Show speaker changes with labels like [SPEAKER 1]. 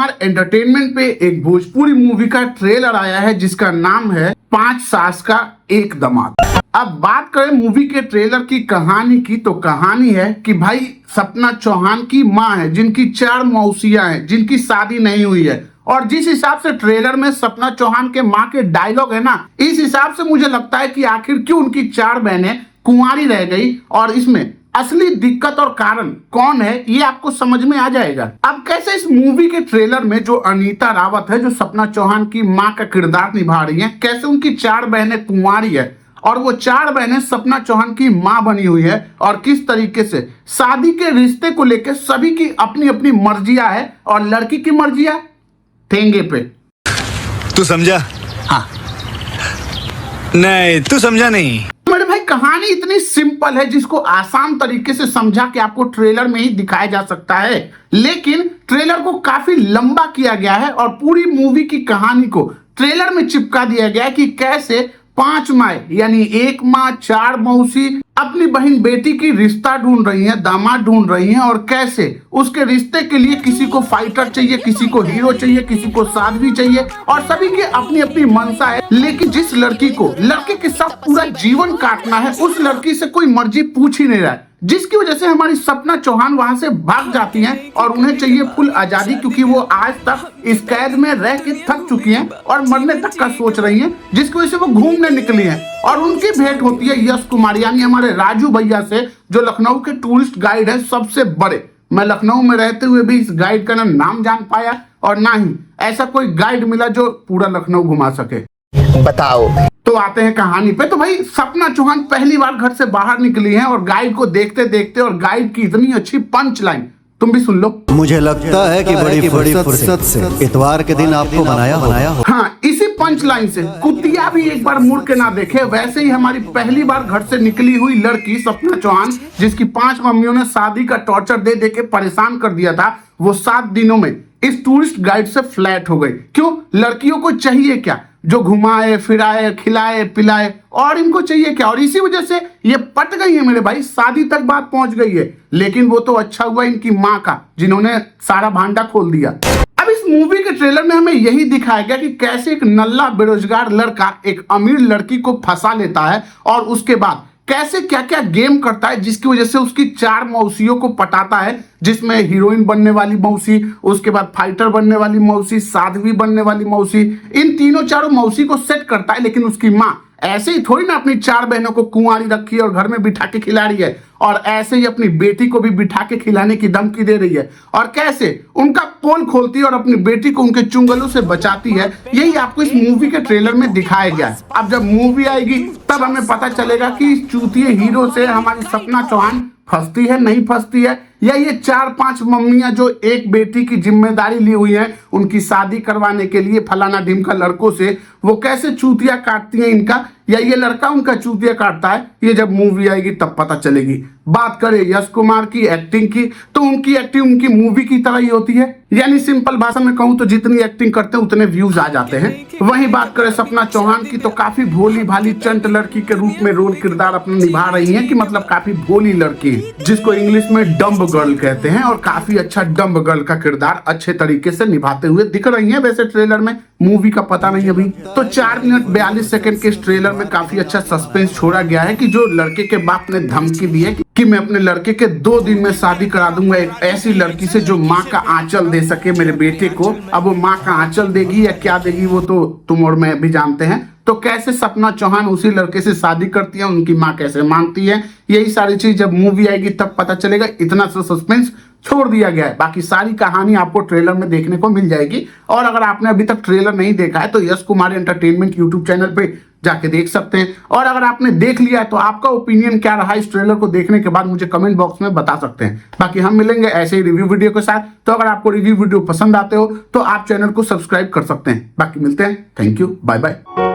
[SPEAKER 1] Kumar entertainment पे एक Bhojpuri movie का ट्रेलर आया है जिसका नाम है 5 सास का एक दामाद। अब बात करें मूवी के ट्रेलर की कहानी की, तो कहानी है कि भाई सपना चौहान की माँ है जिनकी 4 मौसियां हैं जिनकी शादी नहीं हुई है। और जिस हिसाब से ट्रेलर में सपना चौहान के माँ के डायलॉग है ना, इस हिसाब से मुझे लगता है कि आखिर क्यों उनकी 4 बहनें कुंवारी रह गई और इसमें असली दिक्कत और कारण कौन है ये आपको समझ में आ जाएगा। अब कैसे इस मूवी के ट्रेलर में जो अनीता रावत है जो सपना चौहान की माँ का किरदार निभा रही है, कैसे उनकी 4 बहनें कुंवारी है और वो 4 बहनें सपना चौहान की माँ बनी हुई है और किस तरीके से शादी के रिश्ते को लेकर सभी की अपनी अपनी मर्जियां है और लड़की की मर्जियां ठेंगे पे।
[SPEAKER 2] तू समझा?
[SPEAKER 1] हाँ।
[SPEAKER 2] नहीं, तू समझा नहीं।
[SPEAKER 1] मेरे भाई कहानी इतनी सिंपल है जिसको आसान तरीके से समझा के आपको ट्रेलर में ही दिखाया जा सकता है, लेकिन ट्रेलर को काफी लंबा किया गया है और पूरी मूवी की कहानी को ट्रेलर में चिपका दिया गया है कि कैसे 5 माए यानी 1 माँ 4 मौसी अपनी बहन बेटी की रिश्ता ढूंढ रही हैं, दामाद ढूंढ रही हैं और कैसे उसके रिश्ते के लिए किसी को फाइटर चाहिए, किसी को हीरो चाहिए, किसी को साध्वी चाहिए और सभी की अपनी अपनी मनसा है। लेकिन जिस लड़की को लड़के के साथ पूरा जीवन काटना है उस लड़की से कोई मर्जी पूछ ही नहीं रहा है, जिसकी वजह से हमारी सपना चौहान वहां से भाग जाती हैं और उन्हें चाहिए फुल आजादी, क्योंकि वो आज तक इस कैद में रह के थक चुकी हैं और मरने तक का सोच रही हैं, जिसकी वजह से वो घूमने निकली हैं। और उनकी भेंट होती है यश कुमार यानी हमारे राजू भैया से, जो लखनऊ के टूरिस्ट गाइड है सबसे बड़े। मैं लखनऊ में रहते हुए भी इस गाइड का नाम जान पाया और ना ही ऐसा कोई गाइड मिला जो पूरा लखनऊ घुमा सके।
[SPEAKER 3] बताओ।
[SPEAKER 1] तो आते हैं कहानी पे। तो भाई सपना चौहान पहली बार घर से बाहर निकली हैं और गाइड को देखते देखते और गाइड की इतनी अच्छी पंच लाइन तुम भी सुन लो।
[SPEAKER 4] मुझे लगता है कि बड़ी फुर्सत से इतवार के दिन आपको बनाया हो।
[SPEAKER 1] हाँ, इसी पंच लाइन से कुतिया भी एक बार मुड़ के ना देखे, वैसे ही हमारी पहली बार घर से निकली हुई लड़की सपना चौहान, जिसकी 5 मम्मियों ने शादी का टॉर्चर दे दे के परेशान कर दिया था, वो 7 दिनों में इस टूरिस्ट गाइड से फ्लैट हो गई। क्यों? लड़कियों को चाहिए क्या? जो घुमाए फिराए खिलाए पिलाए, और इनको चाहिए क्या? और इसी वजह से ये पट गई है मेरे भाई, शादी तक बात पहुंच गई है। लेकिन वो तो अच्छा हुआ इनकी माँ का जिन्होंने सारा भांडा खोल दिया। अब इस मूवी के ट्रेलर में हमें यही दिखाया गया कि कैसे एक नल्ला बेरोजगार लड़का एक अमीर लड़की को फंसा लेता है और उसके बाद कैसे क्या क्या गेम करता है, जिसकी वजह से उसकी 4 मौसियों को पटाता है, जिसमें हीरोइन बनने वाली मौसी, उसके बाद फाइटर बनने वाली मौसी, साध्वी बनने वाली मौसी, इन तीनों 4 मौसी को सेट करता है। लेकिन उसकी माँ ऐसे ही थोड़ी ना अपनी 4 बहनों को कुंवारी रखी है और घर में बिठा के खिला रही है, और ऐसे ही अपनी बेटी को भी बिठा के खिलाने की धमकी दे रही है और कैसे उनका पोल खोलती है और अपनी बेटी को उनके चुंगलों से बचाती है। यही आपको इस मूवी के ट्रेलर में दिखाया गया है। अब जब मूवी आएगी तब हमें पता चलेगा कि इस चूतिए हीरो से हमारी सपना चौहान फंसती है नहीं फंसती है, या ये 4-5 मम्मियां जो एक बेटी की जिम्मेदारी ली हुई हैं उनकी शादी करवाने के लिए फलाना ढिमका लड़कों से, वो कैसे चूतिया काटती हैं इनका, या ये लड़का उनका चूतिया काटता है, ये जब मूवी आएगी तब पता चलेगी। बात करें यश कुमार की एक्टिंग की, तो उनकी एक्टिंग उनकी मूवी की तरह ही होती है, यानी सिंपल भाषा में कहूं तो जितनी एक्टिंग करते हैं उतने व्यूज आ जाते हैं। वहीं बात करें सपना चौहान की, तो काफी भोली भाली चंट लड़की के रूप में रोल किरदार अपना निभा रही है, कि मतलब काफी भोली लड़की जिसको इंग्लिश में डम्ब गर्ल कहते हैं, और काफी अच्छा डम्ब गर्ल का किरदार अच्छे तरीके से निभाते हुए दिख रही है। वैसे ट्रेलर में, मूवी का पता नहीं अभी। तो 4 मिनट 42 सेकंड के इस ट्रेलर में काफी अच्छा सस्पेंस छोड़ा गया है कि जो लड़के के बाप ने धमकी दी है कि मैं अपने लड़के के 2 दिन में शादी करा दूंगा एक ऐसी लड़की से जो माँ का आंचल दे सके मेरे बेटे को। अब वो माँ का आंचल देगी या क्या देगी वो तो तुम और मैं भी जानते हैं। तो कैसे सपना चौहान उसी लड़के से शादी करती है, उनकी माँ कैसे मानती है, यही सारी चीज जब मूवी आएगी तब पता चलेगा। इतना सा सस्पेंस छोड़ दिया गया है, बाकी सारी कहानी आपको ट्रेलर में देखने को मिल जाएगी। और अगर आपने अभी तक ट्रेलर नहीं देखा है तो Yash Kumar entertainment YouTube channel पे जाके देख सकते हैं। और अगर आपने देख लिया है तो आपका ओपिनियन क्या रहा इस ट्रेलर को देखने के बाद मुझे कमेंट बॉक्स में बता सकते हैं। बाकी हम मिलेंगे ऐसे ही रिव्यू वीडियो के साथ। तो अगर आपको रिव्यू वीडियो पसंद आते हो तो आप चैनल को सब्सक्राइब कर सकते हैं। बाकी मिलते हैं, थैंक यू, बाय बाय।